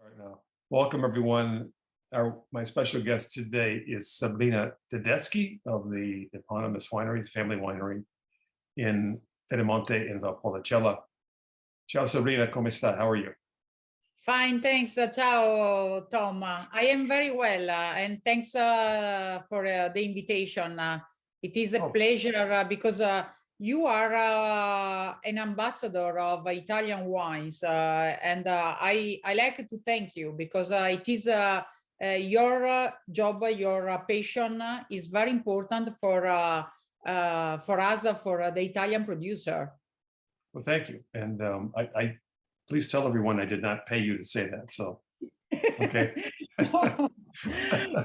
Right now. Welcome, everyone. My special guest today is Sabrina Tedeschi of the eponymous winery, family winery in Piemonte in Valpolicella. Ciao, Sabrina, come sta? How are you? Fine, thanks. Ciao, Tom. I am very well, and thanks for the invitation. It is a Oh, pleasure because you are an ambassador of Italian wines, and I like to thank you because it is your job, your passion is very important for us, for the Italian producer. well, thank you. And I please tell everyone I did not pay you to say that. So, okay.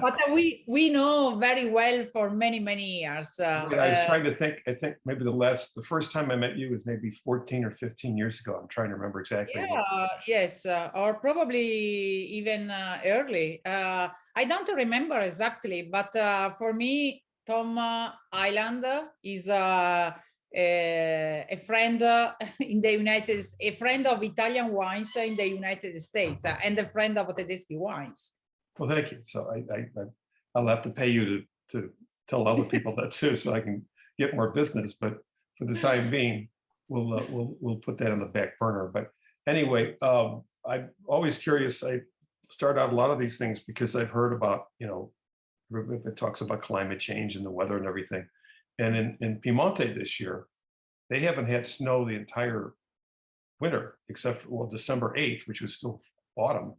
But we know very well for many years. Right, I was trying to think. I think maybe the first time I met you was maybe 14 or 15 years ago. I'm trying to remember exactly. Yeah, yes, or probably even early. I don't remember exactly, but for me, Tom Island is a friend in the a friend of Italian wines in the United States, and a friend of Tedeschi wines. Well, thank you. So I'll have to pay you to tell other people that too, so I can get more business. But for the time being, we'll put that on the back burner. But anyway, I'm always curious. I start out a lot of these things because I've heard about, it talks about climate change and the weather and everything. And in Piemonte this year, they haven't had snow the entire winter except for, well, December 8th, which was still autumn.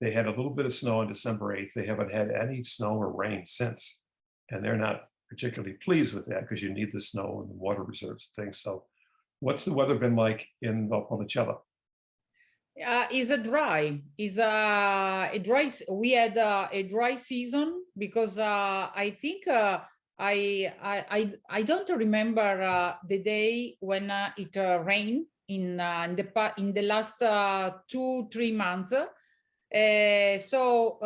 They had a little bit of snow on December 8th. They haven't had any snow or rain since. And they're not particularly pleased with that because you need the snow and the water reserves and things. So what's the weather been like in Valpolicella? Is a dry. Is a dry. We had a dry season because I think I don't remember the day when it rained in the last 2-3 months. So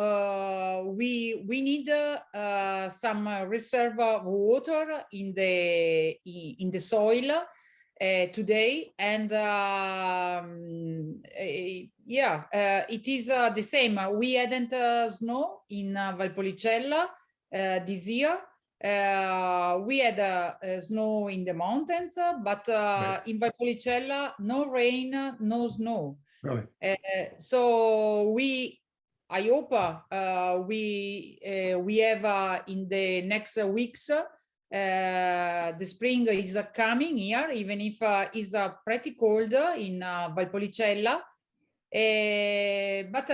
we need some reserve of water in the soil today, and yeah, it is the same. We hadn't snow in Valpolicella this year. We had snow in the mountains, but Right. in Valpolicella, no rain, no snow. Really? So I hope we have in the next weeks. The spring is coming here, even if it's pretty cold in Valpolicella. But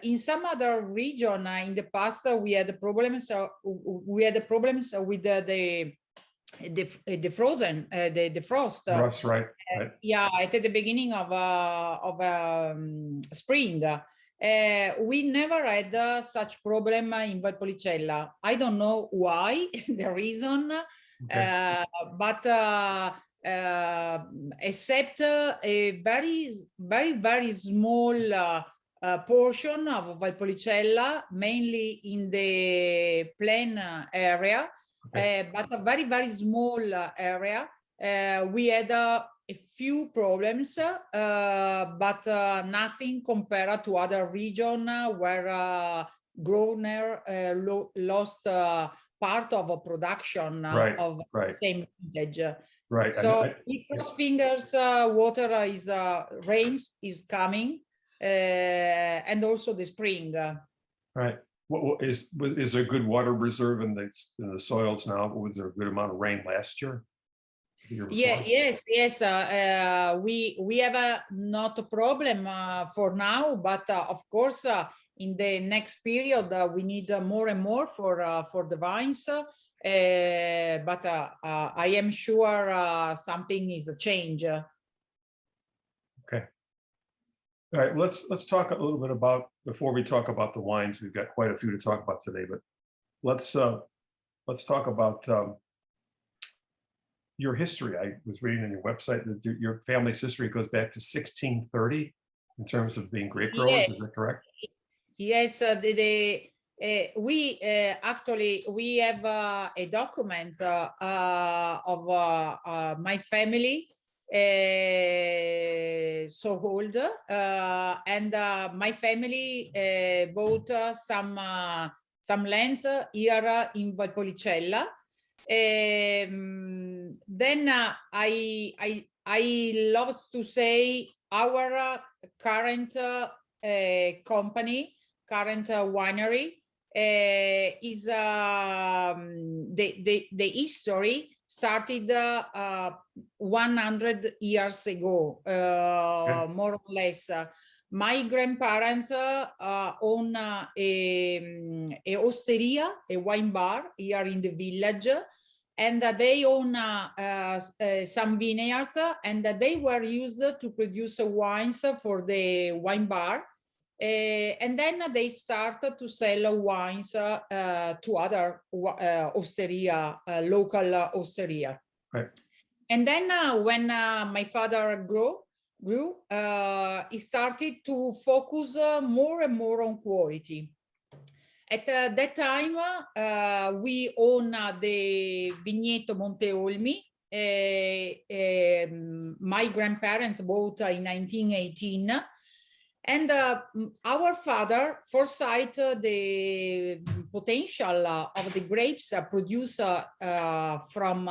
in some other region in the past, we had problems. With the frozen, the frost. Ross, right. Yeah, at the beginning of spring. We never had such problem in Valpolicella. I don't know why, the reason, Okay. but except a very small portion of Valpolicella, mainly in the plain area, Okay. but a very small area. We had a few problems, but nothing compared to other region where grower lost part of a production Right. of Right. same vintage. Right. So we cross fingers, water is rains is coming, and also the spring. Right. Is there good water reserve in the soils now? Was there a good amount of rain last year? Yeah, yes. We have not a problem for now, but of course, in the next period, we need more and more for the vines. But I am sure something is a change. Okay. All right. Let's talk a little bit about, before we talk about the wines. We've got quite a few to talk about today, but let's talk about your history. I was reading on your website that your family's history goes back to 1630 in terms of being grape growers. Is Yes, that correct? yes. We actually we have a document of my family. so old, and my family bought some lands here in Valpolicella. Then I love to say our current company, current winery is the history started 100 years ago, more or less. My grandparents own a osteria, a wine bar here in the village, and they own some vineyards, and they were used to produce wines for the wine bar. And then they started to sell wines to other osteria, local osteria. Right. And then when my father grew, he started to focus more and more on quality. At that time, we own the Vigneto Monte Olmi. My grandparents bought in 1918. And our father foresight the potential of the grapes produced from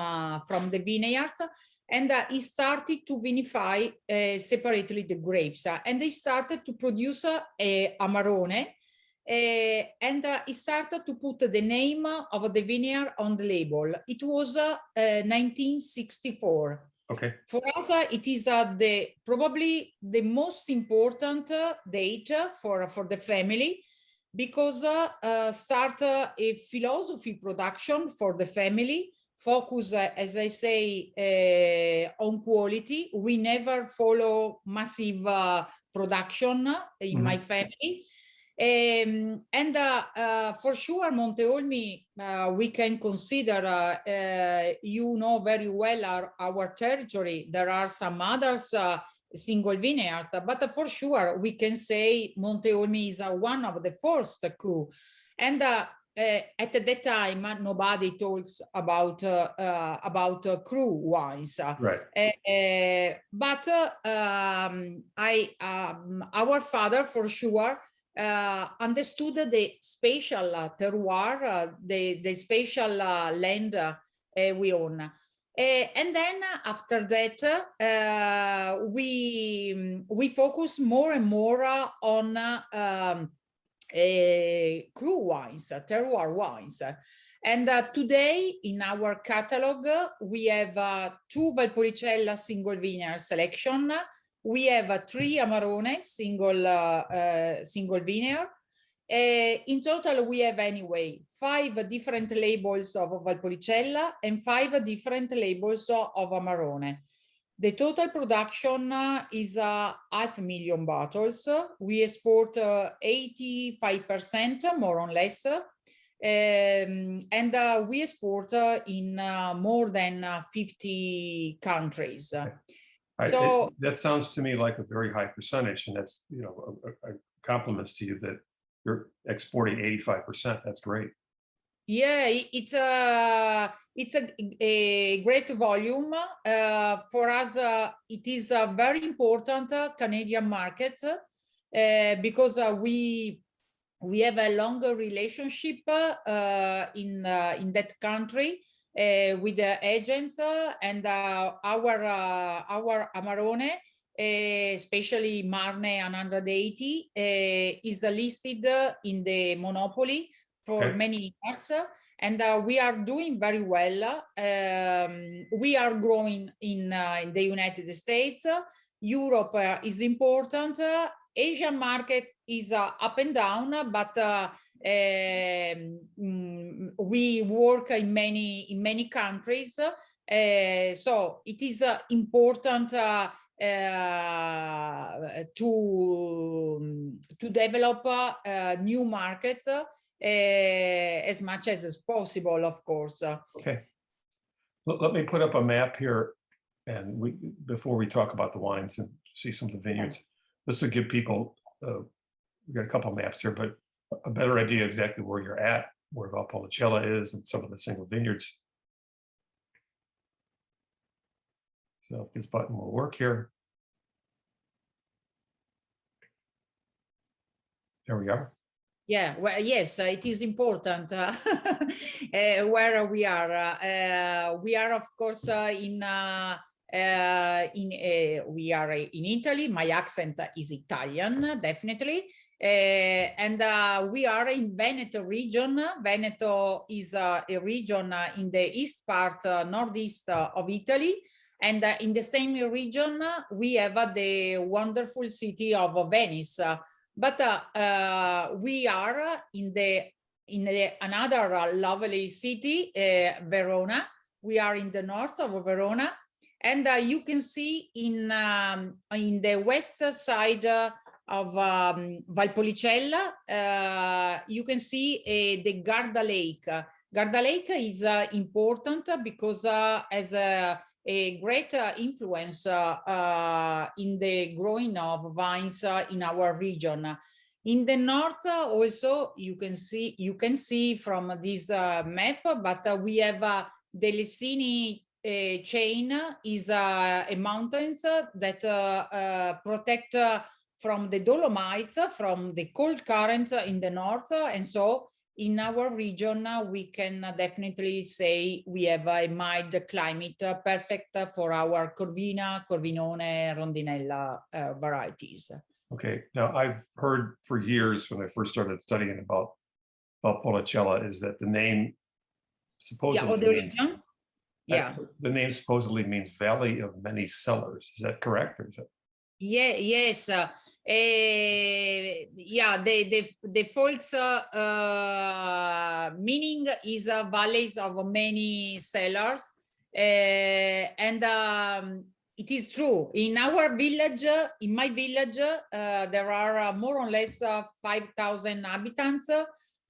the vineyards, and he started to vinify separately the grapes, and they started to produce Amarone, and he started to put the name of the vineyard on the label. It was 1964. Okay. For us, it is probably the most important date for the family, because start a philosophy production for the family, focus, as I say, on quality. We never follow massive production in my family. And for sure, Monte Olmi, we can consider, you know very well our territory. There are some others, single vineyards, but for sure, we can say Monte Olmi is one of the first cru. And at that time, nobody talks about cru wines. Right. But our father, for sure, understood the spatial terroir, the spatial land we own. And then after that, we focus more and more on cru wines, terroir wines. And today in our catalog, we have 2 Valpolicella single vineyard selection. We have 3 Amarone single vineyard. In total, we have anyway 5 different labels of Valpolicella and 5 different labels of Amarone. The total production is 500,000 bottles. We export 85% more or less. And we export in more than 50 countries. So that sounds to me like a very high percentage, and that's, you know, a compliments to you that you're exporting 85%. That's great. Yeah, it's a great volume for us. It is a very important Canadian market because we have a longer relationship in that country. With the agents and our Amarone, especially Marne 180, is listed in the monopoly for many years, and we are doing very well. We are growing in the United States. Europe is important. Asian market is up and down, but we work in many countries, so it is important to develop new markets as much as possible, of course. Okay. Let me put up a map here, and before we talk about the wines and see some of the vineyards, this will give people, we've got a couple of maps here, but a better idea exactly where you're at, where Valpolicella is, and some of the single vineyards. So if this button will work here. There we are. Yeah, well, yes, it is important where we are. We are, of course, we are in Italy. My accent is Italian, definitely. And we are in Veneto region. Veneto is a region in the east part, northeast of Italy. And in the same region, we have the wonderful city of Venice. But we are in another lovely city, Verona. We are in the north of Verona, and you can see in the west side of Valpolicella, you can see the Garda Lake. Garda Lake is important because as a great influence in the growing of vines in our region. In the north, also you can see from this map, but we have the Lessini chain is a mountains that protect from the Dolomites, from the cold currents in the north, and so in our region, we can definitely say we have a mild climate, perfect for our Corvina, Corvinone, Rondinella varieties. Okay, now I've heard for years when I first started studying about Valpolicella is that the name supposedly means, the name supposedly means Valley of Many Cellars. Is that correct? Or is that... Yeah, yes. Yeah, the folks meaning is valleys of many cellars. And it is true. In our village, in my village, there are more or less 5,000 inhabitants.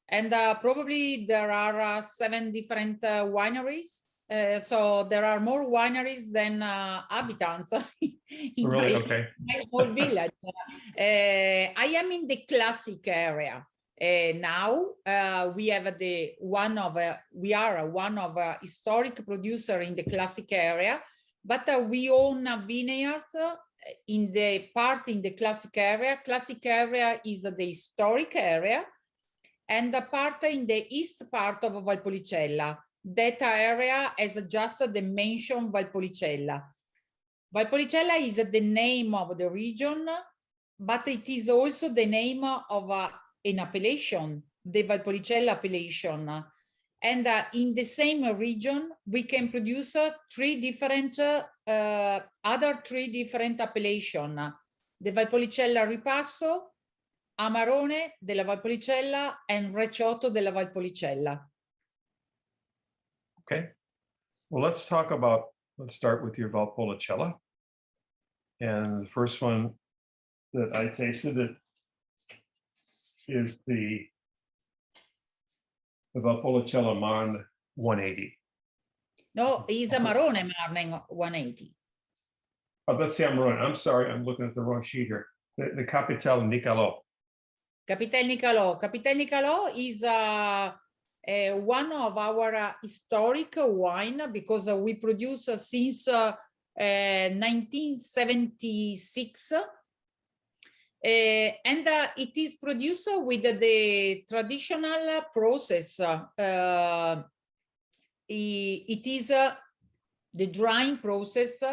And probably there are 7 different wineries. So there are more wineries than inhabitants in really? Okay. my small village. I am in the classic area. Now we have we are one of a historic producer in the classic area, but we own vineyards in the classic area. Classic area is the historic area, and the part in the east part of Valpolicella. That area has just the mention Valpolicella. Valpolicella is the name of the region, but it is also the name of an appellation, the Valpolicella appellation. And in the same region, we can produce other 3 different appellations. The Valpolicella Ripasso, Amarone della Valpolicella, and Recioto della Valpolicella. Okay, well, let's start with your Valpolicella. And the first one that I tasted is the Valpolicella Marne 180. No, it's Amarone Marne 180. Oh, that's the Amarone. I'm sorry, I'm looking at the wrong sheet here. The Capital Niccolo. Capital Niccolo. Capital Niccolo is one of our historic wine because we produce since 1976. And it is produced with the traditional process. It is the drying process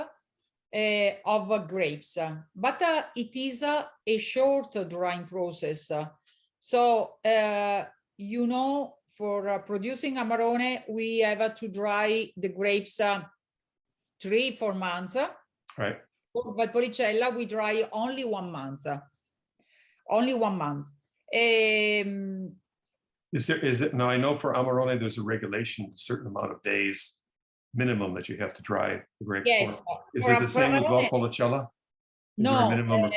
of grapes, but it is a short drying process. So, you know, for producing Amarone, we have to dry the grapes 3-4 months. Right. For Valpolicella, we dry only 1 month. Only 1 month. Is it now? I know for Amarone, there's a regulation, a certain amount of days minimum that you have to dry the grapes. Yes. For. Is it the same with Valpolicella? No, Amarone,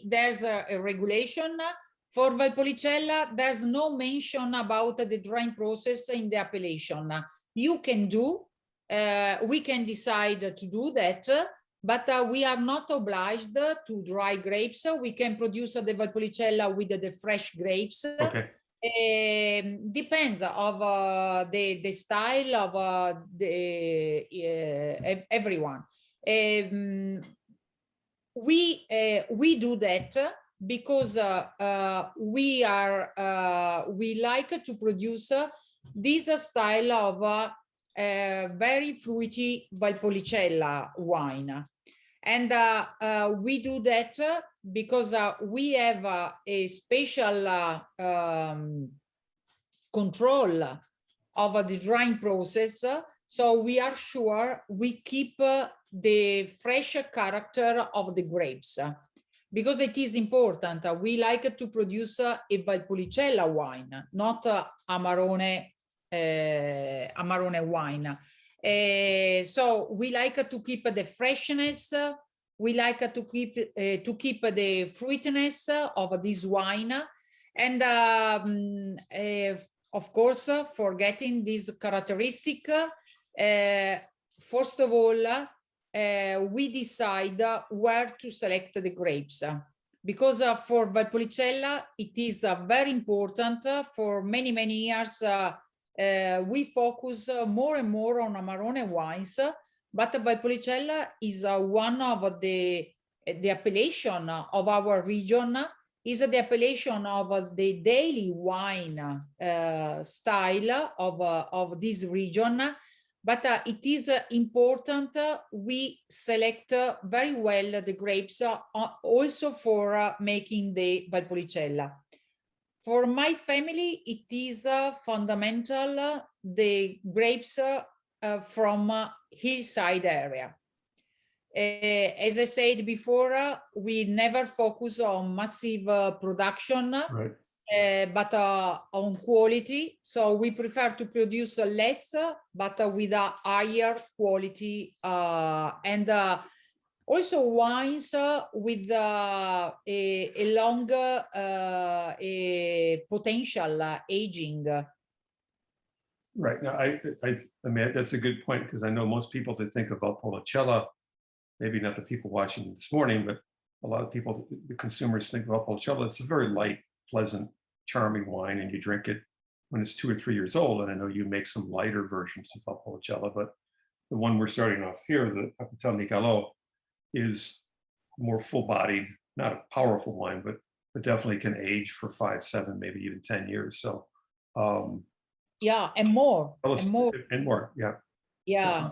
there's a regulation. For Valpolicella, there's no mention about the drying process in the appellation. You can do, we can decide to do that, but we are not obliged to dry grapes. We can produce the Valpolicella with the fresh grapes. Okay. Depends of the style of everyone. We do that because we like to produce this style of very fruity Valpolicella wine. And we do that because we have a special control of the drying process. So we are sure we keep the fresh character of the grapes. Because it is important, we like to produce a Valpolicella wine, not Amarone wine. So we like to keep the freshness. We like to keep the fruitiness of this wine, and of course, forgetting this characteristic. First of all, we decide where to select the grapes, because for Valpolicella it is very important. For many years we focus more and more on Amarone wines, but Valpolicella is one of the appellation of our region, is the appellation of the daily wine style of this region. But it is important we select very well the grapes also for making the Valpolicella. For my family, it is fundamental the grapes from hillside area. As I said before, we never focus on massive production. Right. But on quality. So we prefer to produce less, but with a higher quality, and also wines with a longer potential aging. Right. Now, I mean, that's a good point, because I know most people that think of Valpolicella, maybe not the people watching this morning, but a lot of people, the consumers, think of Valpolicella. It's a very light, pleasant, charming wine, and you drink it when it's 2 or 3 years old. And I know you make some lighter versions of Valpolicella, but the one we're starting off here, the Capital Niccolò, is more full-bodied, not a powerful wine, but definitely can age for 5, 7, maybe even 10 years. So yeah, and more, and more, yeah. Yeah.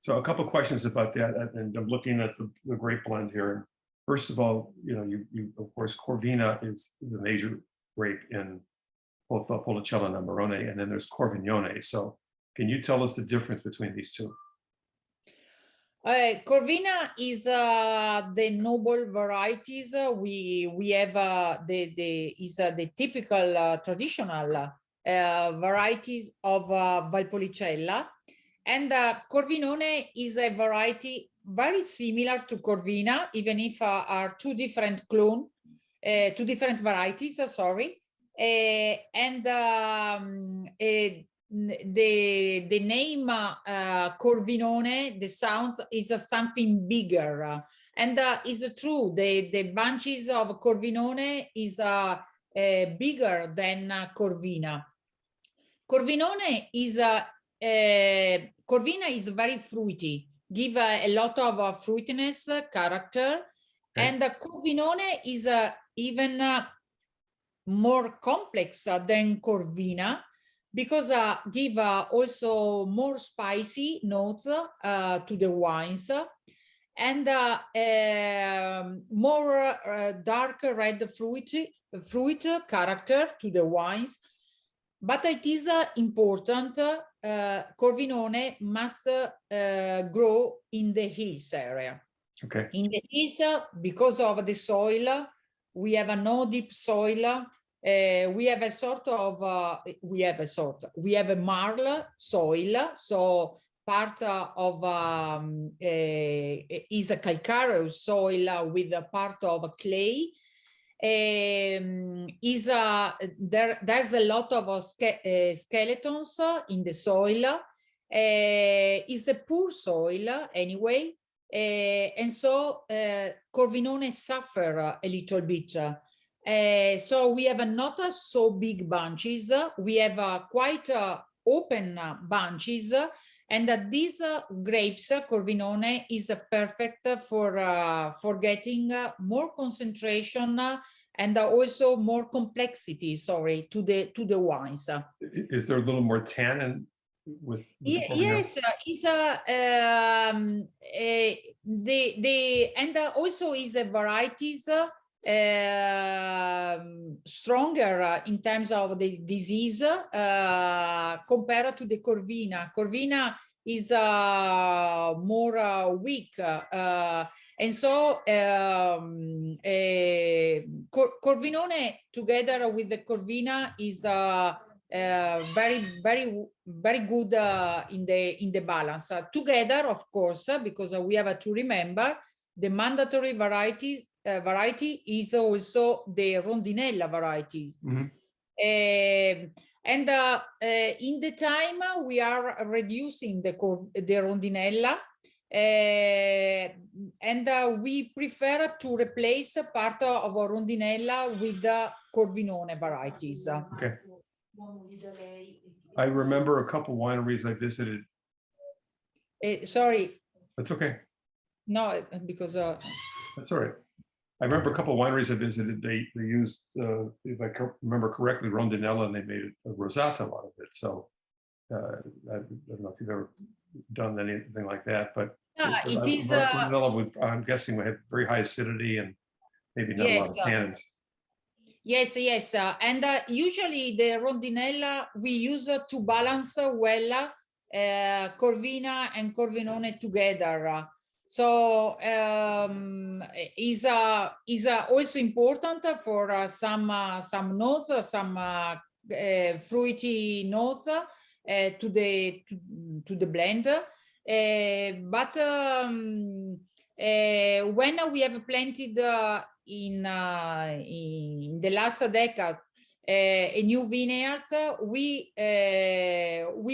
So a couple of questions about that, and I'm looking at the grape blend here. First of all, you of course, Corvina is the major grape in both Valpolicella and Amarone, and then there's Corvignone. So can you tell us the difference between these two? Corvina is the noble varieties. We have the typical traditional varieties of Valpolicella, and Corvinone is a variety very similar to Corvina, even if are two different varieties. Sorry, and the name Corvinone, the sounds is something bigger, and is true. The bunches of Corvinone is bigger than Corvina. Corvinone is Corvina is very fruity, give a lot of fruitiness character, okay. And Corvinone is even more complex than Corvina, because give also more spicy notes to the wines, and more dark red fruit character to the wines. But it is important, Corvinone must grow in the hills area. Okay. In the hills, because of the soil, we have a no deep soil. We have a sort of, we have a marl soil. So part of is a calcareous soil with a part of clay. There's a lot of skeletons in the soil. Is a poor soil anyway, and so Corvinone suffer a little bit. So we have not so big bunches. We have quite open bunches, And that these grapes, Corvinone, is perfect for getting more concentration and also more complexity, sorry, to the wines. Is there a little more tannin with the Corvinone? Yes, is and also is a varieties stronger in terms of the disease compared to the Corvina. Corvina is more weak, and so Corvinone together with the Corvina is very good in the balance. Together, of course, because we have to remember the mandatory variety is also the Rondinella varieties. Mhm. And in the time we are reducing the Rondinella, and we prefer to replace part of Rondinella with the Corvinone varieties. Okay. I remember a couple wineries I visited. Sorry, That's okay. no, because That's all right. I remember a couple wineries I visited. They used, if I remember correctly, Rondinella, and they made a rosato out of it. So I don't know if you've ever done anything like that, but yeah, it is. Rondinella would, I'm guessing, would have very high acidity and maybe not a lot of tannins. Yes, and usually the Rondinella we use to balance well Corvina and Corvinone together. So is also important for some notes, some fruity notes to the blend. But when we have planted in the last decade a new vineyards, we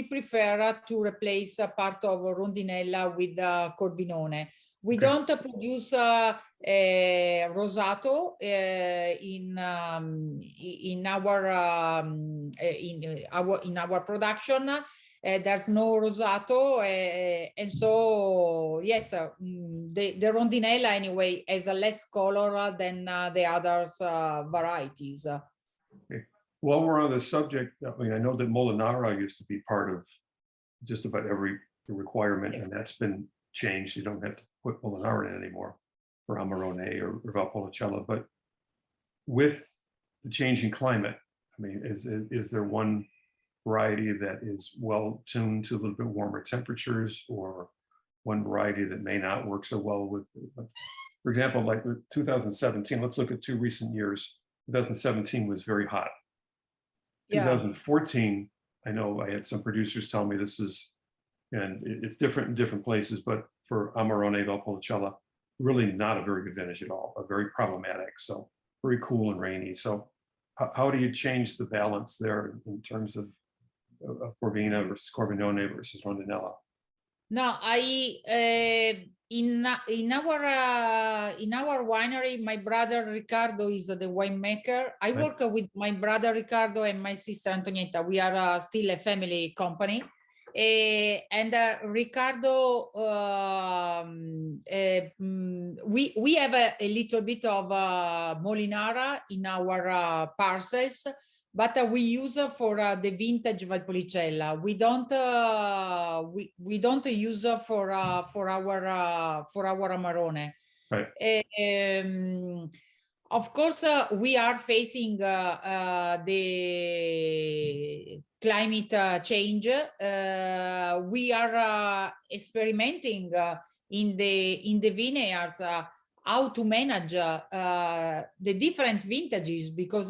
prefer to replace a part of Rondinella with Corvinone. We don't produce rosato in our production. There's no rosato, and so yes, the Rondinella anyway has a less color than the others varieties. Okay. While we're on the subject, I mean, I know that Molinara used to be part of just about every requirement, and that's been changed. You don't have to put Molinara in anymore for Amarone or Valpolicella. But with the changing climate, I mean, is there one variety that is well tuned to a little bit warmer temperatures, or one variety that may not work so well with, for example, like with 2017, let's look at 2 recent years. 2017 was very hot. Yeah. 2014, I know I had some producers tell me this is, and it's different in different places, but for Amarone Valpolicella, really not a very good vintage at all, very problematic. So very cool and rainy. So how do you change the balance there in terms of Corvina versus Corvinone versus Rondinella? No, in our winery, my brother Ricardo is the winemaker. I work with my brother Ricardo and my sister Antonietta. We are still a family company. And Ricardo, we have a little bit of Molinara in our parcels, but we use for the vintage Valpolicella. We don't use for our Amarone. Right. Of course, we are facing the climate change. We are experimenting in the vineyards how to manage the different vintages, because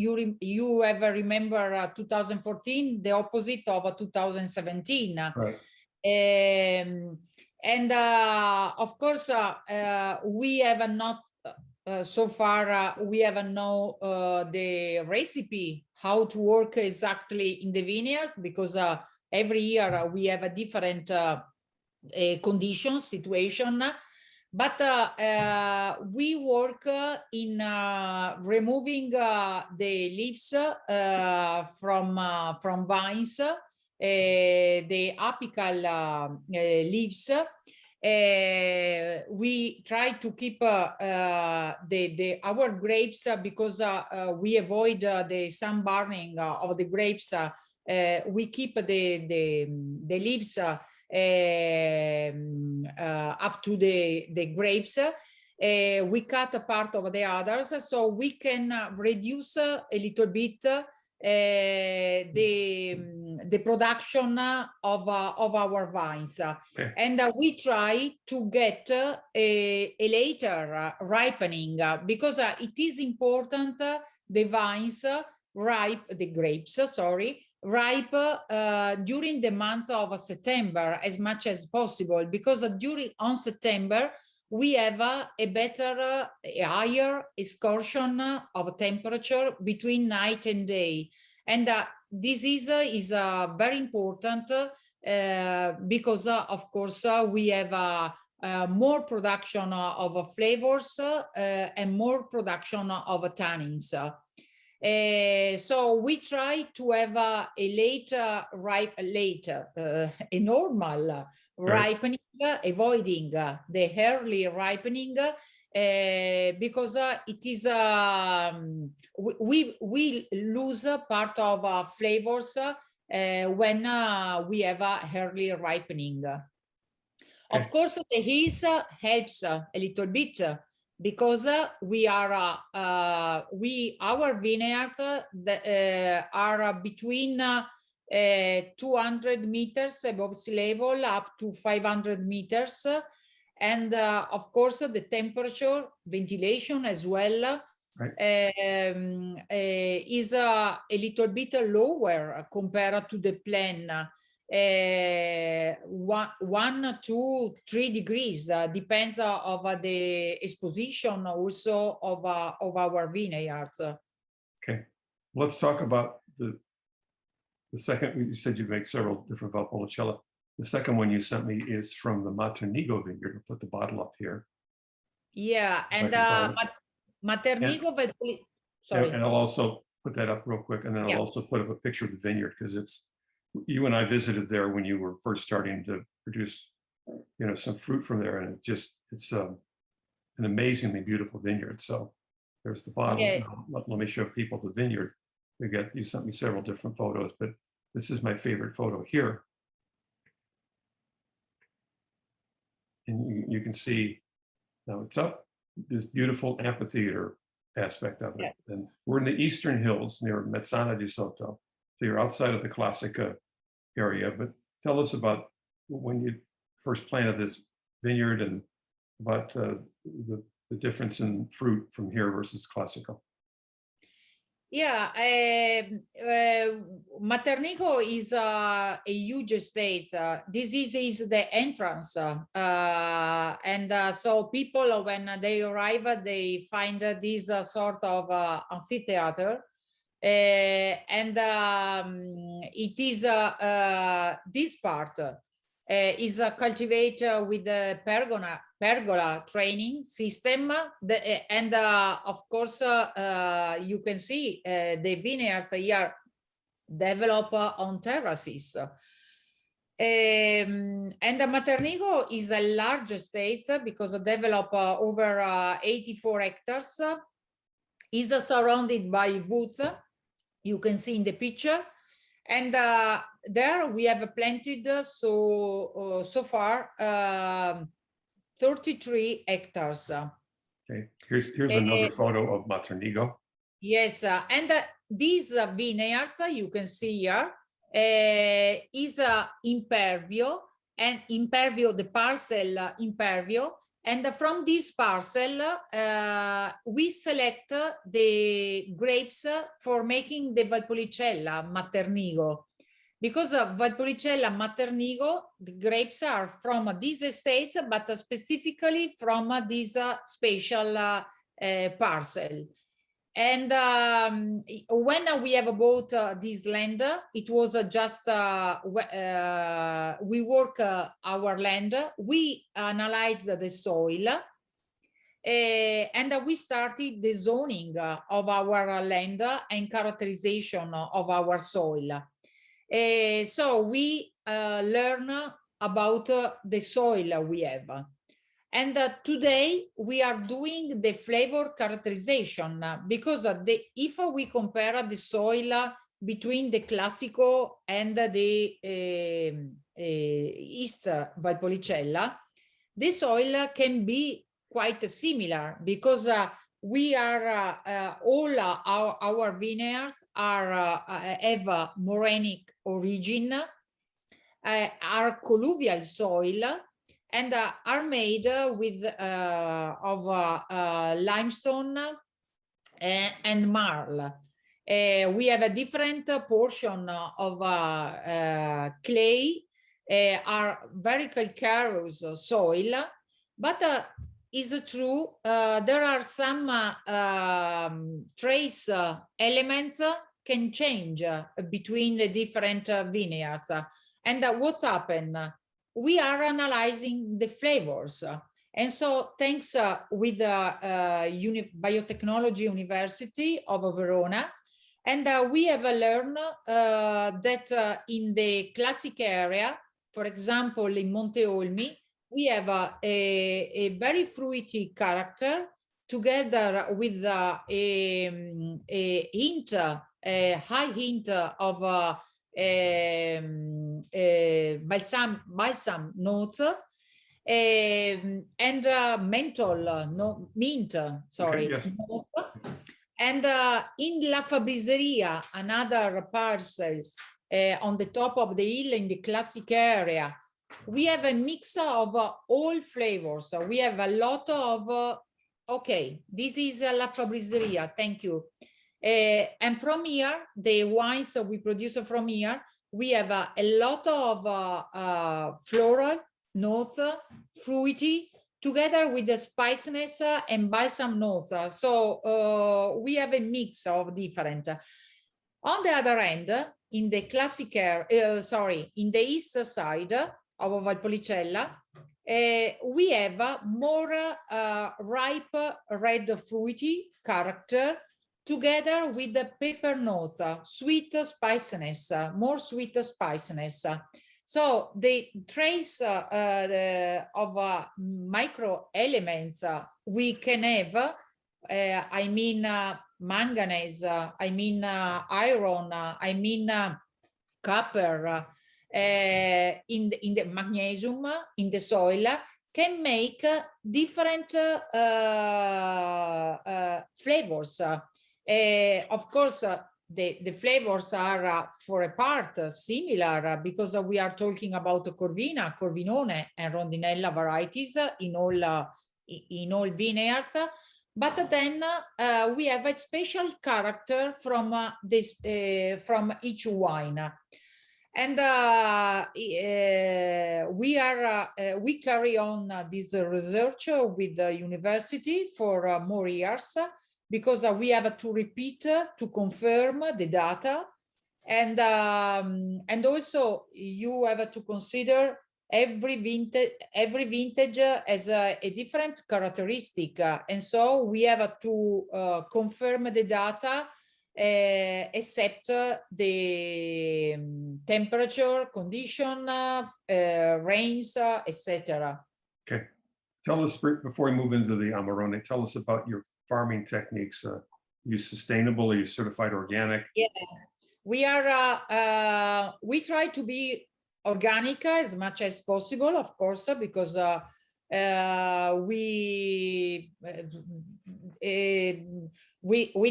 you ever remember 2014, the opposite of 2017. Right. And of course, we have not so far we have know the recipe how to work exactly in the vineyards, because every year we have a different condition situation. But we work in removing the leaves from vines the apical leaves. We try to keep our grapes because we avoid the sun burning of the grapes. We keep the leaves up to the grapes. We cut a part of the others so we can reduce a little bit the production of our vines. Okay. And we try to get a later ripening because it is important the vines the grapes, sorry, ripe during the month of September as much as possible, because on September we have a better, a higher excursion of temperature between night and day. And this is very important because, of course, we have more production of flavors and more production of tannins. So we try to have a normal ripening, avoiding the early ripening, because it is we lose part of flavors when we have early ripening. Okay. Of course, the heat helps a little bit because our vineyards are between 200 meters above sea level up to 500 meters. And of course, the temperature, ventilation as well, right, is a little bit lower compared to the plan. 1, 2, 3 degrees, depends of the exposition also of our vineyards. Okay, let's talk about the second. You said you make several different Valpolicella. The second one you sent me is from the Maternigo vineyard. I'll put the bottle up here. Yeah, and Maternigo, sorry. And I'll also put that up real quick, and then I'll also put up a picture of the vineyard, because it's, you and I visited there when you were first starting to produce, you know, some fruit from there, and it's an amazingly beautiful vineyard. So there's the bottle. Yeah. Let me show people the vineyard. You sent me several different photos, but this is my favorite photo here. And you can see now it's up, this beautiful amphitheater aspect of it. Yeah. And we're in the eastern hills near Mezzana di Sotto. So you're outside of the Classica area, but tell us about when you first planted this vineyard and about the difference in fruit from here versus Classica. Yeah, Maternigo is a huge estate. This is the entrance. And so people, when they arrive, they find this sort of amphitheater. And it is this part is cultivated with the pergola training system, and of course you can see the vineyards here develop on terraces. And Maternigo is a large estate because it developed over 84 hectares, is surrounded by woods. You can see in the picture, and there we have planted so far 33 hectares. Okay, here's another photo of Maternigo. Yes, and these vineyards you can see here is impervio, and the parcel impervio. And from this parcel, we select the grapes for making the Valpolicella Maternigo. Because of Valpolicella Maternigo, the grapes are from these estates, but specifically from this special parcel. And when we have bought this land, it was just, we work our land, we analyzed the soil, and we started the zoning of our land and characterization of our soil. So we learn about the soil we have. And today we are doing the flavor characterization because if we compare the soil between the Classico and the East Valpolicella, the soil can be quite similar because we are all our vineyards are have a morenic origin, are colluvial soil, and are made with of limestone and marl. We have a different portion of clay, are very calcareous soil, but is true there are some trace elements can change between the different vineyards. And what's happened? We are analyzing the flavors. And so thanks with the Biotechnology University of Verona, and we have learned that in the classic area, for example, in Monte Olmi, we have a very fruity character together with a hint, a high hint of balsam notes, and menthol, mint, sorry. Okay, yes. Note. And in La Fabriceria, another parcels on the top of the hill in the classic area, we have a mix of all flavors. We have a lot of, okay, this is La Fabriceria, thank you. And from here, the wines we produce from here, we have a lot of floral notes, fruity, together with the spiciness and balsam notes. So we have a mix of different. On the other end, in the classic in the east side of Valpolicella, we have more ripe red fruity character together with the pepper notes, sweet spiciness, more sweet spiciness. So the trace of micro elements we can have, I mean manganese, I mean iron, I mean copper, in the magnesium in the soil, can make different flavors. Of course, the flavors are for a part similar because we are talking about Corvina, Corvinone, and Rondinella varieties in all vineyards. But then we have a special character from this from each wine. And we carry on this research with the university for more years, because we have to repeat to confirm the data, and also you have to consider every vintage as a different characteristic, and so we have to confirm the data, except the temperature, condition, rains, etc. Okay. Tell us, before we move into the Amarone, tell us about your farming techniques. Are you sustainable? Are you certified organic? Yeah, we are. We try to be organic as much as possible, of course, because we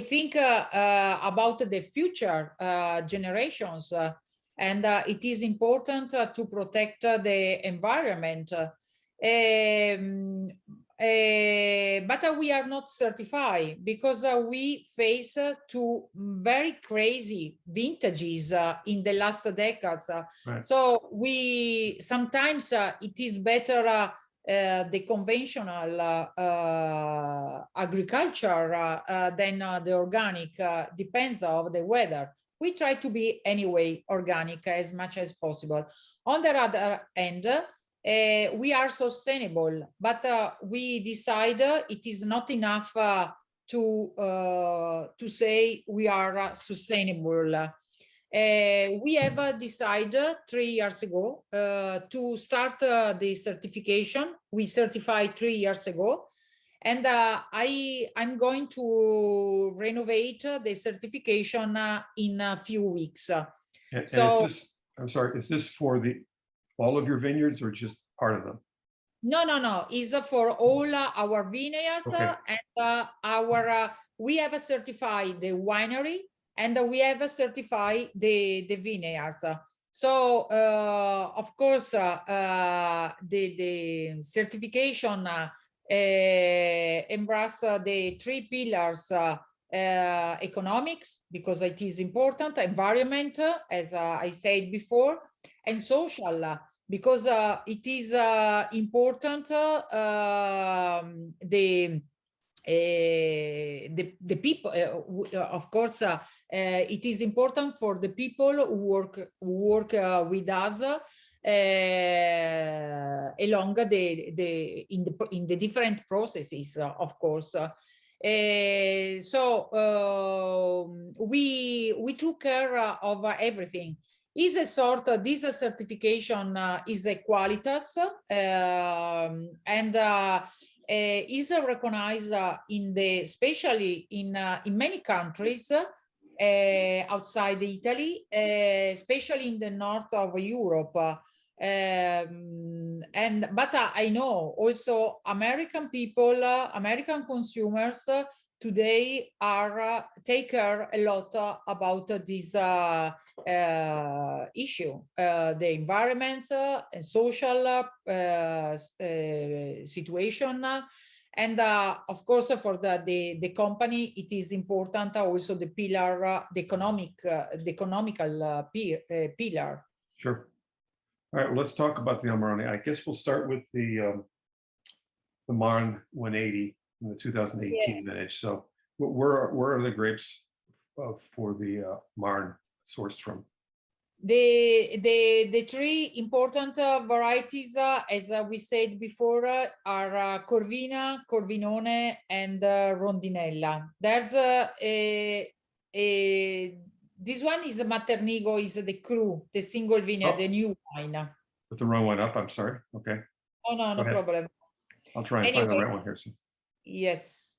think about the future generations, and it is important to protect the environment. But we are not certified because we face two very crazy vintages in the last decades. Right. So we sometimes it is better the conventional agriculture than the organic, depends on the weather. We try to be anyway organic as much as possible. On the other end, we are sustainable, but we decide it is not enough to say we are sustainable. We have decided 3 years ago to start the certification. We certified 3 years ago, and I'm going to renovate the certification in a few weeks. And is So this, I'm sorry, is this for all of your vineyards or just part of them? no, is for all our vineyards Okay. and we have certified the winery and we have certified the vineyards. So of course the certification embrace the 3 pillars: economics, because it is important; environment, as I said before; and social, because it is important the people, of course, it is important for the people who work with us along in the different processes, of course. So we took care of everything. Is a sort of this certification is a qualitas and is recognized especially in many countries outside Italy, especially in the north of Europe. But I know also American people, American consumers today are take care a lot about this issue, the environment and social situation. And of course, for the company, it is important also the pillar, the economical pillar. Sure. All right, well, let's talk about the Amarone. I guess we'll start with the Marne 180 in the 2018 vintage. So where are the grapes for the Marne sourced from? The 3 important varieties, as we said before, are Corvina, Corvinone, and Rondinella. There's this one is a Maternigo, is the cru, the single vineyard, the new wine. Put the wrong one up, I'm sorry. Okay. Oh, no problem. I'll try and find the right one here. So. Yes.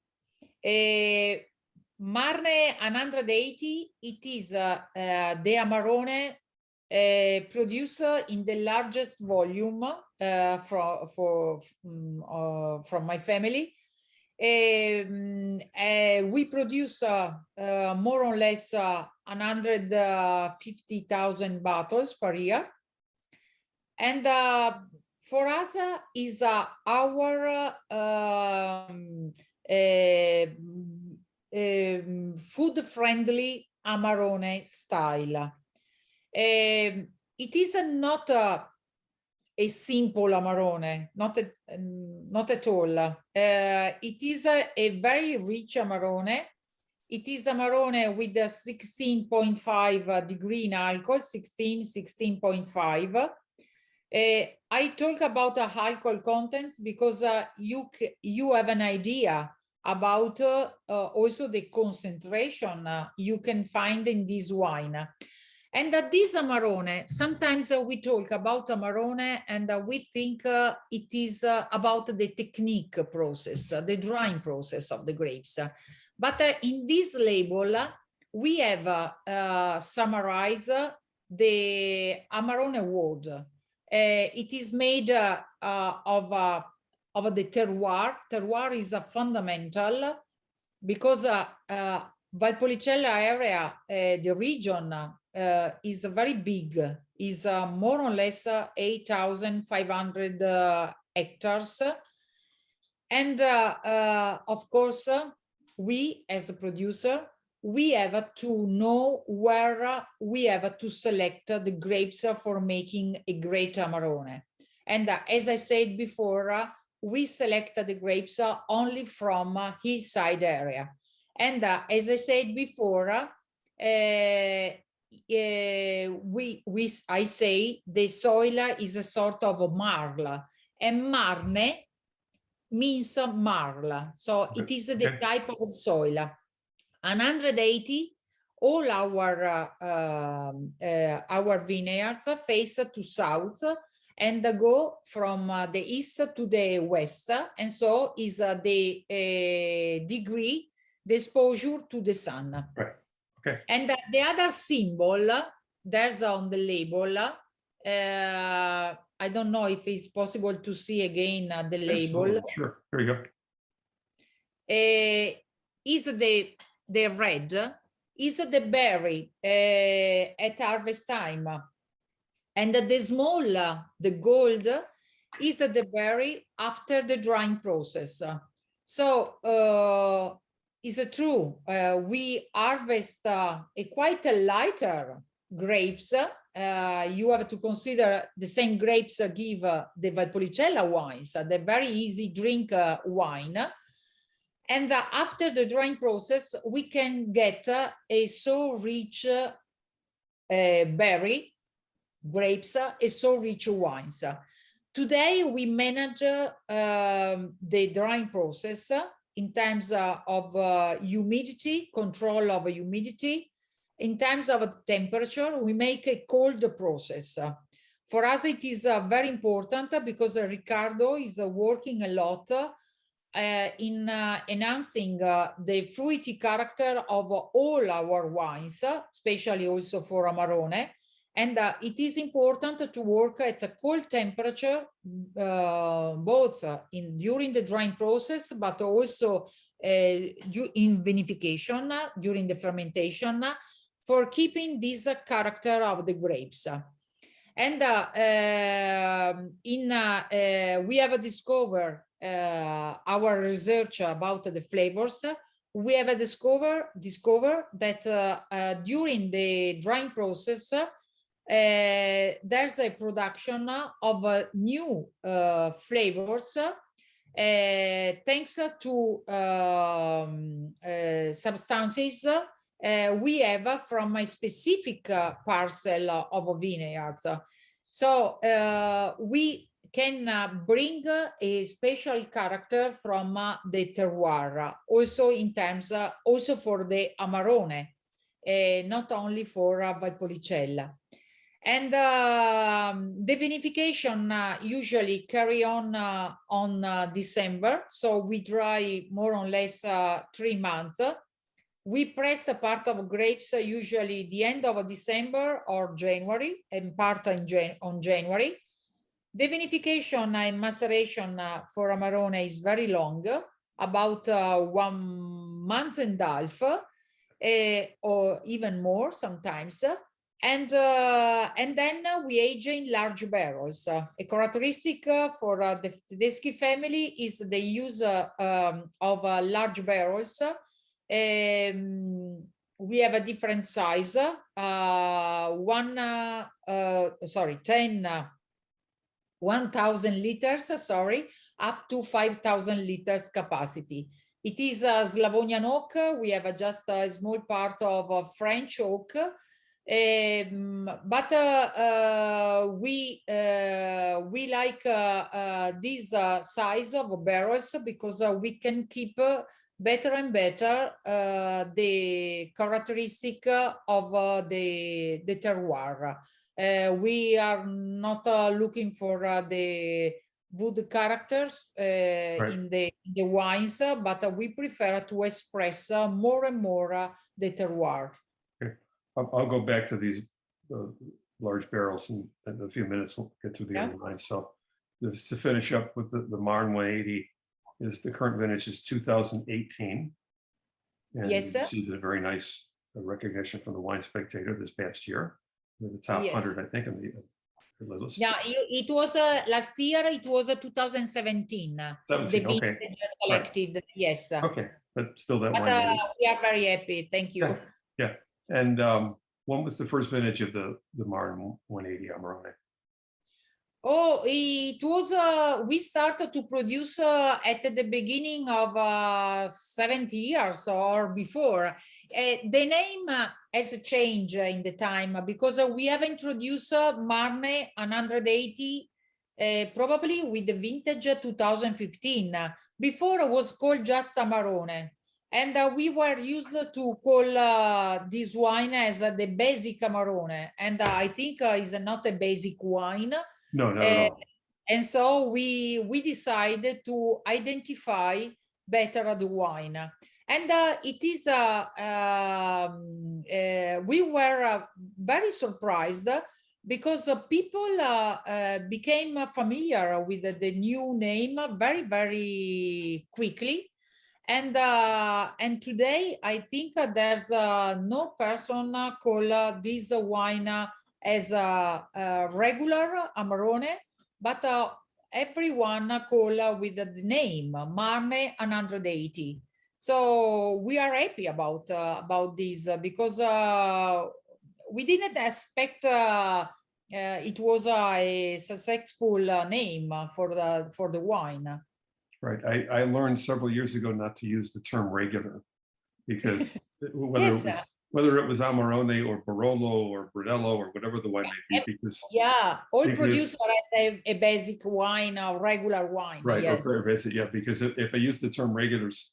Marne 180, it is the Amarone produced in the largest volume from my family. We produce more or less 150,000 bottles per year. And for us is our food-friendly Amarone style. It is not a simple Amarone, not at all. It is a very rich Amarone. It is Amarone with a 16.5 degree in alcohol, 16.5. I talk about the alcohol content because you have an idea about also the concentration you can find in this wine. And this Amarone, sometimes we talk about Amarone and we think it is about the technique process, the drying process of the grapes. But in this label, we have summarized the Amarone word. It is made of the terroir. Terroir is a fundamental because Valpolicella area, the region, is very big, is more or less 8,500 hectares. And of course, we as a producer, we have to know where we have to select the grapes for making a great Amarone. And as I said before, we select the grapes only from hillside area. And as I said before, I say the soil is a sort of marl, and Marne means marl. So it is the type of soil. 180 all our vineyards face to south and go from the east to the west, and so is the degree, the exposure to the sun. Right. Okay. And the other symbol there's on the label. I don't know if it's possible to see again the label. Absolutely. Sure. Here you go. Is the red is the berry at harvest time, and the small, the gold, is the berry after the drying process. So is it true? We harvest a quite a lighter grapes. You have to consider the same grapes give the Valpolicella wines, the very easy drink wine. And after the drying process, we can get a so rich berry grapes, a so rich wines. Today, we manage the drying process in terms of humidity, control of humidity. In terms of temperature, we make a cold process. For us, it is very important because Riccardo is working a lot in enhancing the fruity character of all our wines, especially also for Amarone. And it is important to work at a cold temperature, both during the drying process, but also in vinification, during the fermentation, for keeping this character of the grapes. And we have discovered our research about the flavors. We have discovered that during the drying process, there's a production of new flavors thanks to substances we have from a specific parcel of vineyards. So we can bring a special character from the terroir, also in terms, also for the Amarone, not only for Valpolicella. And the vinification usually carry on December, so we dry more or less 3 months. We press a part of grapes usually the end of December or January, and part on January. The vinification and maceration for Amarone is very long, about 1 month and a half, or even more sometimes. And then we age in large barrels. A characteristic for the Tedeschi family is the use of large barrels. We have a different size, 1,000 liters, up to 5,000 liters capacity. It is a Slavonian oak. We have just a small part of French oak. But we like this size of barrels because we can keep better and better the characteristic of the terroir. We are not looking for the wood characters in the wines, but we prefer to express more and more the terroir. Okay. I'll go back to these large barrels in a few minutes. We'll get through the other lines. So this, to finish up with the Marne 180, is the current vintage is 2018. And yes, you see the very nice recognition from the Wine Spectator this past year. The top 100, I think, in the list. Yeah, it was last year. It was 2017. 17, okay. Selected, right. Yes. Okay, but still that but, wine. We are very happy. Thank you. Yeah. And when was the first vintage of the Marne 180 Amarone? Oh, it was, we started to produce at the beginning of 70 years or before. The name has changed in the time because we have introduced Marne 180 probably with the vintage 2015. Before it was called just Amarone. And we were used to call this wine as the basic Amarone. And I think is not a basic wine. No, not at all. And so we decided to identify better the wine. And it is, we were very surprised because people became familiar with the new name very, very quickly. And today, I think there's no person call this wine as a regular Amarone, but everyone call with the name Marne 180. So we are happy about this because we didn't expect it was a successful name for the wine. Right. I learned several years ago not to use the term regular because whether Yes, it was Amarone or Barolo or Brunello or whatever the wine may be, because all producers have a basic wine or regular wine. Right. Yes. Or basic, yeah. Because if I use the term regulars,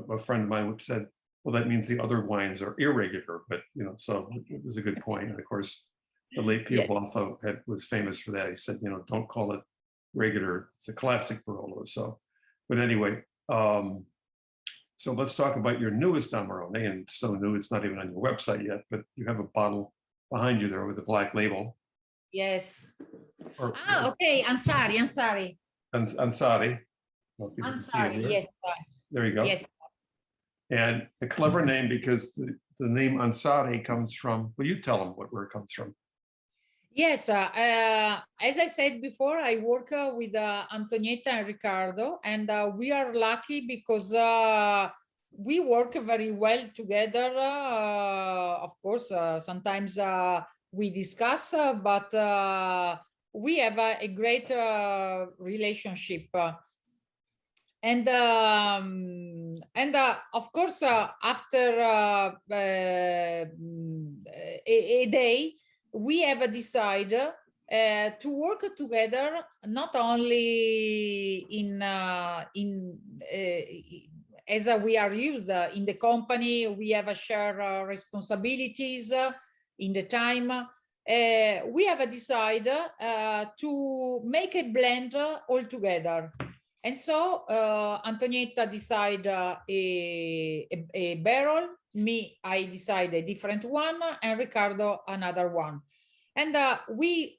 a friend of mine said, "Well, that means the other wines are irregular." But so it was a good point. And of course, the late Pio Boffo was famous for that. He said, "Don't call it regular; it's a classic Barolo." So. But anyway, so let's talk about your newest Amarone, and so new it's not even on your website yet, but you have a bottle behind you there with a black label. Yes. Okay, Ansari. Ansari. Ansari, yes. There you go. Yes. And a clever name because the name Ansari comes from, well, you tell them where it comes from. Yes, as I said before, I work with Antonietta and Riccardo, and we are lucky because we work very well together. Of course, sometimes we discuss, but we have a great relationship. And of course, after a day, we have decided to work together, not only as we are used in the company, we have a shared responsibilities in the time. We have decided to make a blend all together. And so Antonietta decided a barrel, me, I decide a different one, and Riccardo another one. And we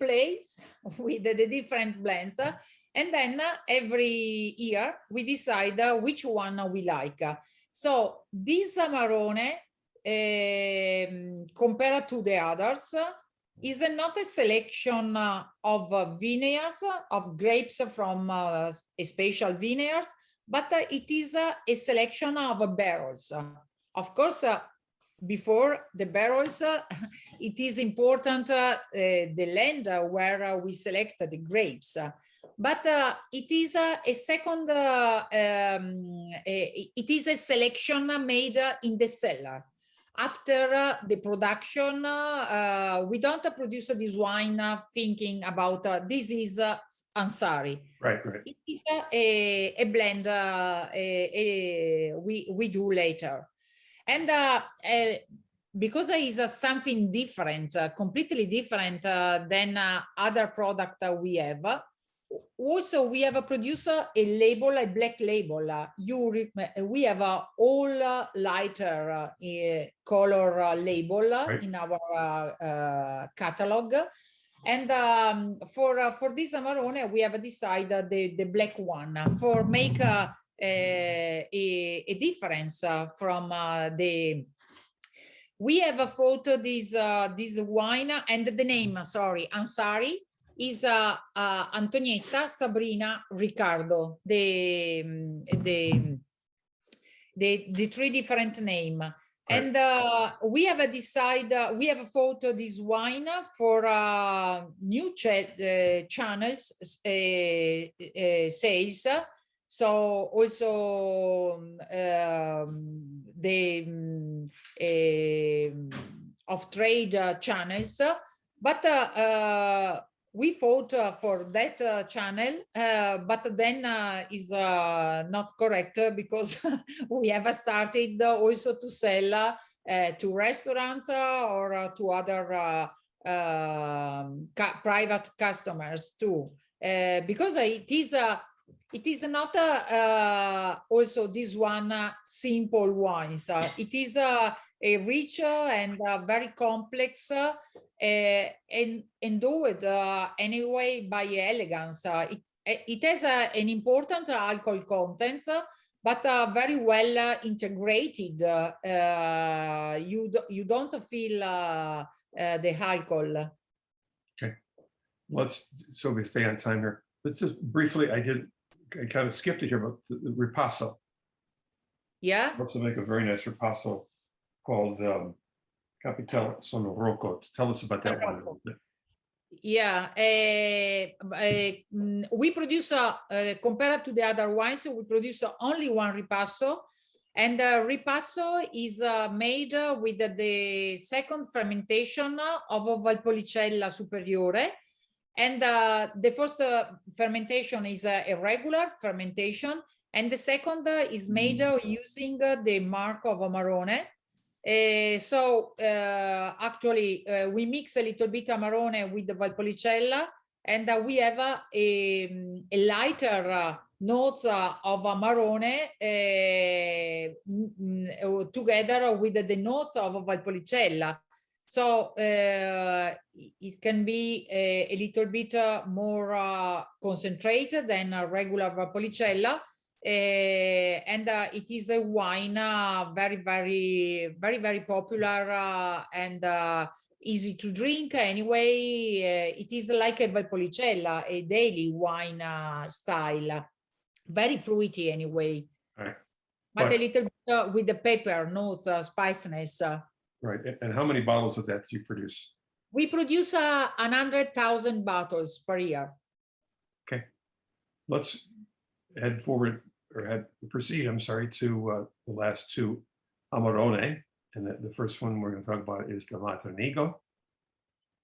play with the different blends, and then every year we decide which one we like. So this Amarone, compared to the others, is not a selection of vineyards, of grapes from a special vineyards, but it is a selection of barrels. Of course, before the barrels, it is important the land where we select the grapes. But it is a second, it is a selection made in the cellar. After the production, we don't produce this wine thinking about this is Ansari. Right. It is a blend we do later. And because it is something different, completely different than other product we have, also we have produced a label, a black label. We have all lighter color label in our catalog. And for this Amarone, we have decided the black one for make a difference from the. We have a photo this wine and the name. Sorry, Ansari is Antonietta, Sabrina, Riccardo. The three different name. Right. And we have decided, we have photo this wine for new channels sales. So also the of trade channels, but we fought for that channel, but then is not correct because we have started also to sell to restaurants or to other private customers too, because it is not also this one simple wines. It is a rich and very complex and do it anyway by elegance. It has an important alcohol content, but very well integrated. You don't feel the alcohol. Okay, so we stay on time here. Let's just briefly, I kind of skipped it here, but the ripasso. Yeah. Let's make a very nice ripasso called Capital Sono Rocco. Tell us about that one a little bit. Yeah, we produce, compared to the other wines, we produce only one ripasso, and ripasso is made with the second fermentation of Valpolicella Superiore, and the first fermentation is a regular fermentation, and the second is made using the mark of Amarone. Actually, we mix a little bit Amarone with the Valpolicella, and we have a lighter notes of Amarone together with the notes of Valpolicella. So it can be a little bit more concentrated than a regular Valpolicella. And it is a wine very, very, very, very popular and easy to drink. Anyway, it is like a Valpolicella, a daily wine style, very fruity anyway. Right. But a little bit with the pepper notes, spiciness. Right. And how many bottles of that do you produce? We produce 100,000 bottles per year. Okay. Let's head forward, or proceed, I'm sorry, to the last two, Amarone. And the first one we're going to talk about is the Maternigo.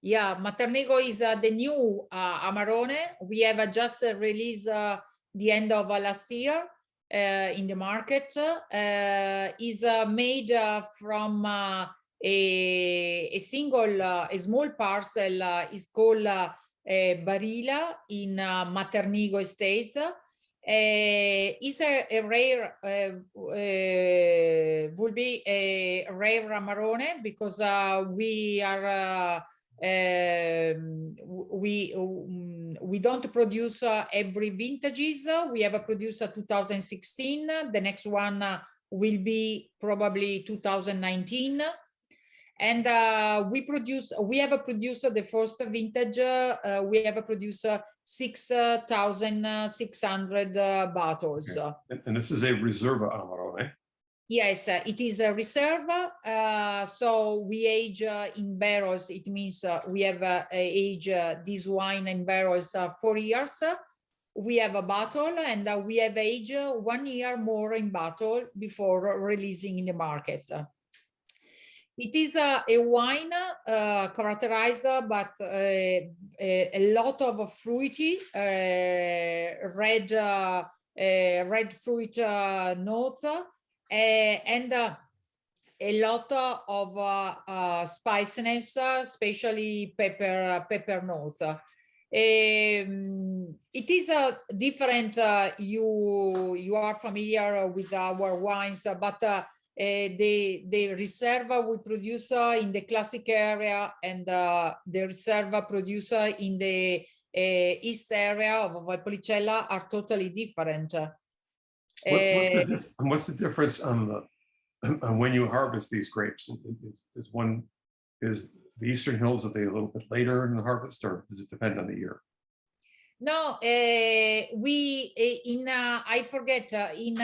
Yeah, Maternigo is the new Amarone. We have just released the end of last year in the market. Is made from a small parcel is called Barilla in Maternigo Estates. Is a rare, will be a rare Amarone because we are we don't produce every vintages. We have produced 2016. The next one will be probably 2019. And we have produced the first vintage. We have produced 6,600 bottles. Okay. And this is a Reserva Amarone. Yes, it is a Reserva. So we age in barrels. It means we have age this wine in barrels 4 years. We have a bottle, and we have age 1 year more in bottle before releasing in the market. It is a wine characterized by a lot of fruity, red fruit notes, and a lot of spiciness, especially pepper notes. It is different. You are familiar with our wines, but the Reserva we produce in the classic area, and the Reserva producer in the east area of Valpolicella are totally different. What's the difference on when you harvest these grapes? Is the Eastern Hills, are they a little bit later in the harvest, or does it depend on the year? No, I forget, in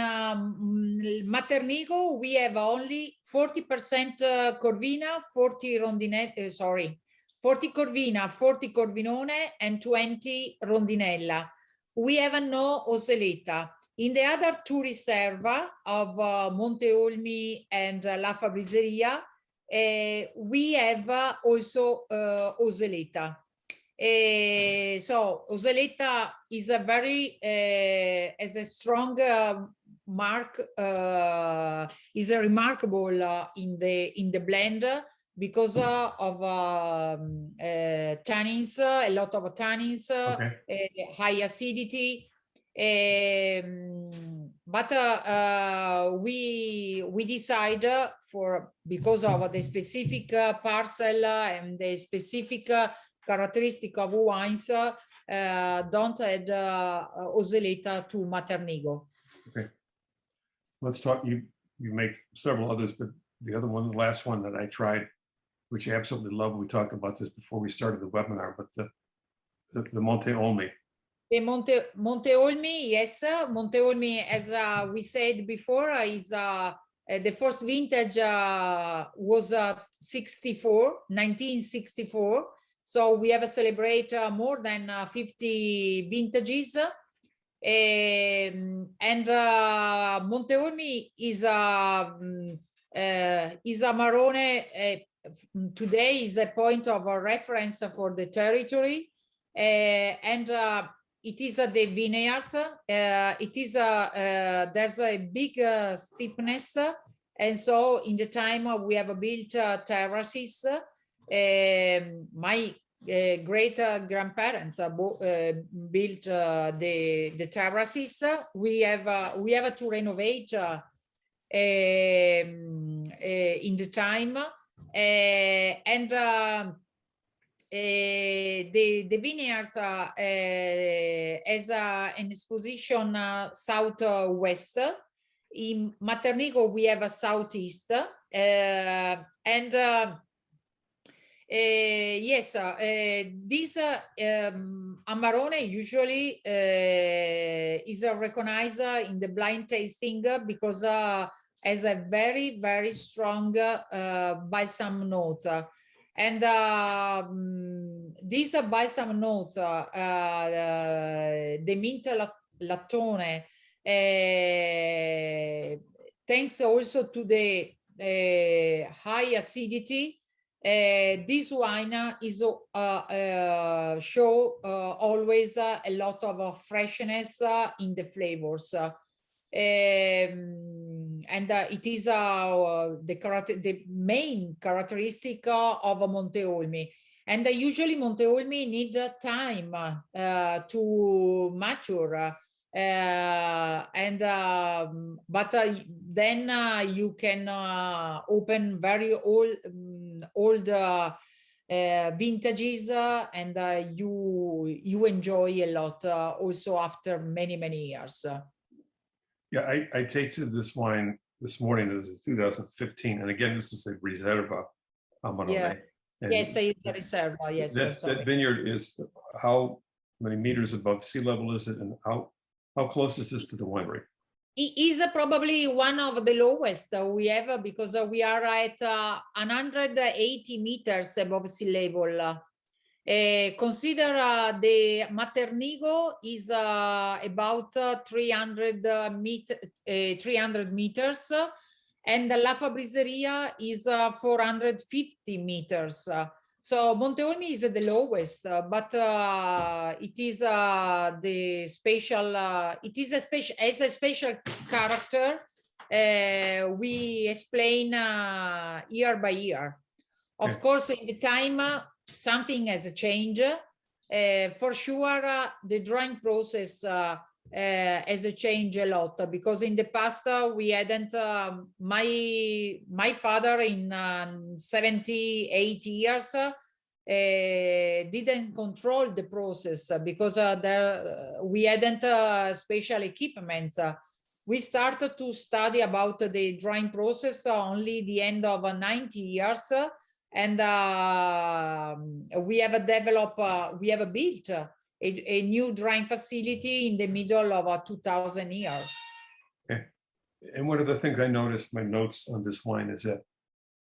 Maternigo, we have only 40% Corvina, 40 Rondinella, 40 Corvina, 40 Corvinone, and 20 Rondinella. We have no Oseletta. In the other two Reserva of Monte Olmi and La Fabriceria, we have also Oseletta. So Oseletta is a very has a strong mark, is a remarkable in the blend because of tannins, a lot of tannins, high acidity. But we decide because of the specific parcel and the specific characteristic of wines, don't add Oseletta to Maternigo. Okay, let's talk. You make several others, but the other one, the last one that I tried, which I absolutely love. We talked about this before we started the webinar, but the Monte Olmi. The Monte Olmi, yes, Monte Olmi, as we said before, is the first vintage was 1964. So we have celebrate more than 50 vintages. And Monte Olmi is Amarone. Today is a point of reference for the territory. And it is the vineyards. It is there's a big steepness, and so in the time we have built terraces. My great grandparents built the terraces. We have to renovate in the time, and the vineyards as an exposition southwest. In Maternigo we have a southeast, and yes, this Amarone usually is recognized in the blind tasting because has a very, very strong balsam notes. And these balsam notes, the mint lattone, thanks also to the high acidity, this wine is show always a lot of freshness in the flavors. And it is the main characteristic of Monte Olmi. And usually Monte Olmi need time to mature. But then you can open very old vintages, and you enjoy a lot also after many years. Yeah, I tasted this wine this morning. It was 2015, and again, this is a Riserva Amarone. Yeah. And yes, it's a Riserva. Yes, that vineyard is how many meters above sea level is it, and how close is this to the winery? It is probably one of the lowest we have, because we are at 180 meters above sea level. Consider the Maternigo is about 300 meters, and the La Fabriceria is 450 meters. So Monte Olmi is the lowest, but it is the special. It is as a special character. We explain year by year. Of course, in the time something has changed. For sure, the drying process has changed a lot, because in the past we hadn't. My father in 70, 80 years didn't control the process because we hadn't special equipment. We started to study about the drying process only the end of 90 years. And we have built a new drying facility in the middle of 2000 years. Okay. And one of the things I noticed, my notes on this wine, is that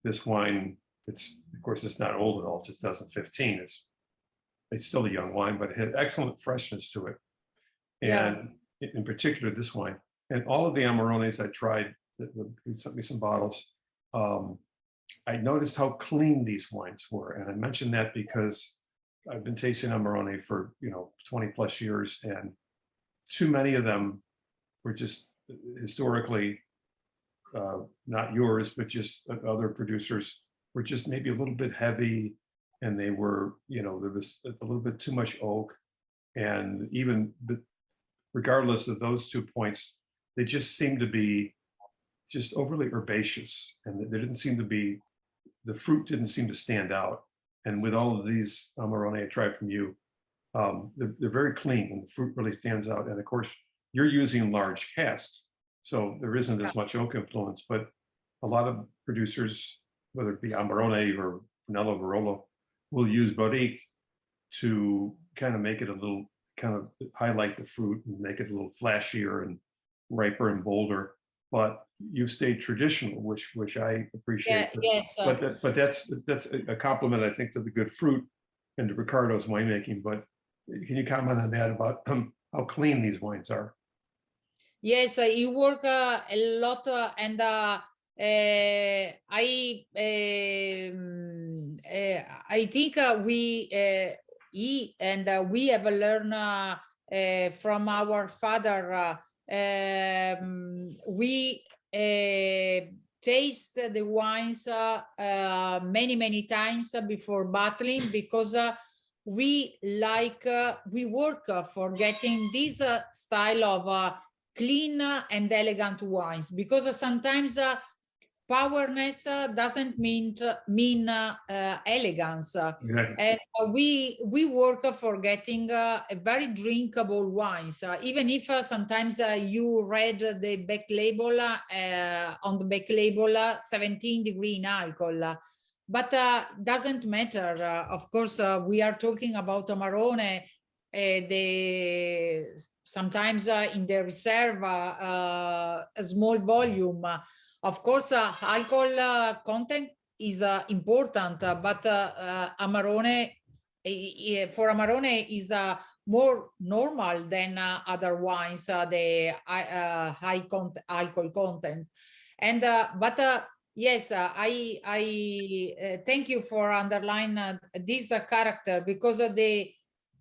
this wine, of course, it's not old at all. It's 2015. It's still a young wine, but it had excellent freshness to it. And in particular, this wine, and all of the Amarones I tried, that sent me some bottles. I noticed how clean these wines were, and I mentioned that because I've been tasting Amarone for 20 plus years, and too many of them were just historically, not yours, but just other producers, were just maybe a little bit heavy, and they were, there was a little bit too much oak, and even regardless of those 2 points, they just seemed to be just overly herbaceous, and there didn't seem to be, the fruit didn't seem to stand out. And with all of these Amarone I tried from you, they're very clean, and the fruit really stands out. And of course, you're using large casks, so there isn't as much oak influence. But a lot of producers, whether it be Amarone or Brunello Barolo, will use Barrique to kind of make it a little, kind of highlight the fruit and make it a little flashier and riper and bolder. But you've stayed traditional, which I appreciate. Yes. But that's a compliment, I think, to the good fruit and to Ricardo's winemaking. But can you comment on that, about how clean these wines are? Yes, you work a lot, and I think we have learned from our father. We taste the wines many times before bottling, because we work for getting this style of clean and elegant wines, because sometimes powerness doesn't mean elegance. Exactly. And we work for getting a very drinkable wines, even if sometimes you read the back label, on the back label 17 degree in alcohol, but doesn't matter. Of course, we are talking about Amarone, sometimes in the reserve, a small volume. Of course, alcohol content is important, but Amarone, for Amarone, is more normal than other wines, the high alcohol contents. And yes, I thank you for underlining this character, because of the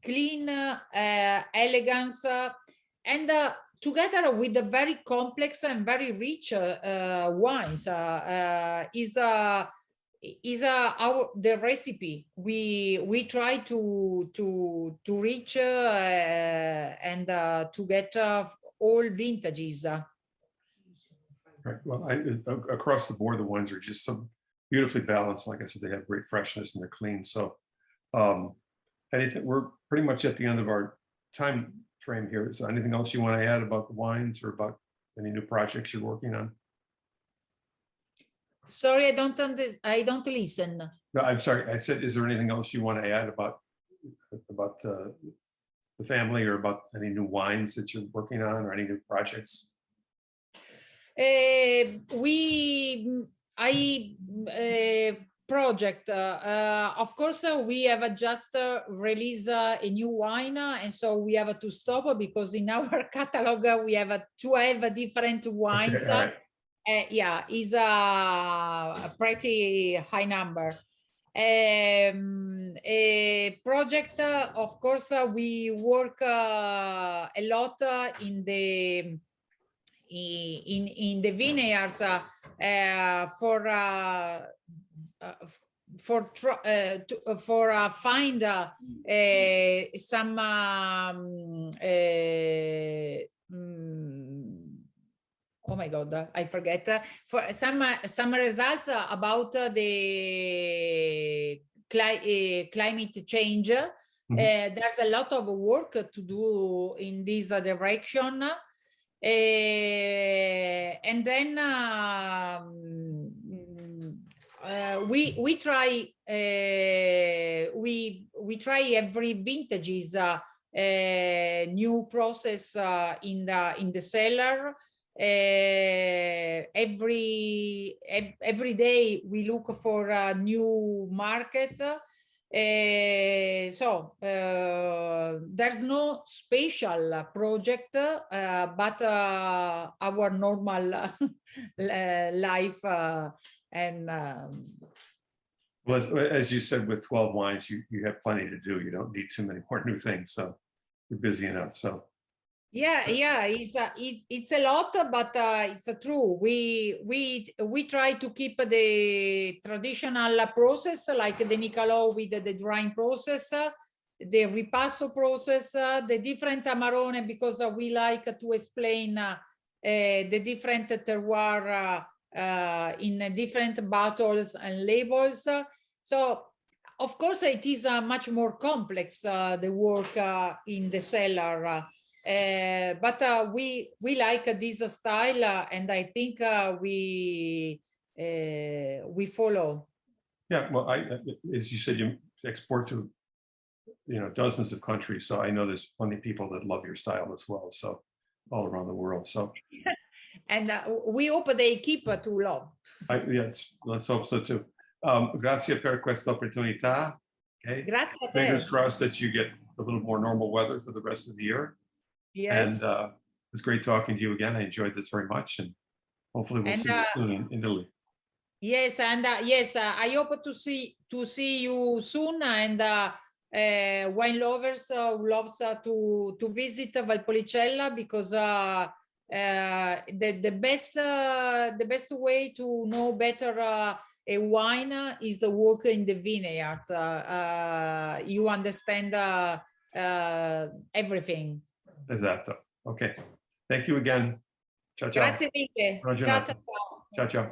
clean elegance, and together with the very complex and very rich wines, is the recipe we try to reach, and to get all vintages. Right. Well, across the board, the wines are just so beautifully balanced. Like I said, they have great freshness and they're clean. So, anything, we're pretty much at the end of our time frame here. So anything else you want to add about the wines, or about any new projects you're working on? Sorry, I don't listen. No, I'm sorry. I said, is there anything else you want to add about the family, or about any new wines that you're working on, or any new projects? Project, of course, we have just released a new wine, and so we have to stop, because in our catalog we have 12 different wines. Okay, yeah, is a pretty high number. A project, of course, we work a lot in the vineyards, find some oh my God, I forget, for some results about the climate change. There's a lot of work to do in this direction. And then we try every vintages new process in the cellar. Every day we look for new markets. So there's no special project, but our normal life, and Well, as you said, with 12 wines, you have plenty to do. You don't need too many more new things. So you're busy enough. So Yeah, it's a lot, but it's true. We try to keep the traditional process, like the Niccolò with the drying process, the ripasso process, the different Amarone, because we like to explain the different terroir in different bottles and labels. So, of course, it is much more complex, the work in the cellar. But we like this style, and I think we follow. yeah, well, as you said, you export to dozens of countries. So I know there's plenty of people that love your style as well. So all around the world. So And we hope they keep to love. yeah, let's hope so too. Grazie per questa opportunità. Okay. Grazie a te. Fingers crossed that you get a little more normal weather for the rest of the year. Yes. And it was great talking to you again. I enjoyed this very much, and hopefully we'll see you soon in Italy. Yes, and yes, I hope to see you soon. And wine lovers loves to visit Valpolicella, because the best way to know better a wine is a walk in the vineyards. You understand everything. Esatto. Okay. Thank you again. Ciao, ciao. Grazie mille. Buona Ciao, giornata. ciao, ciao. Ciao, ciao.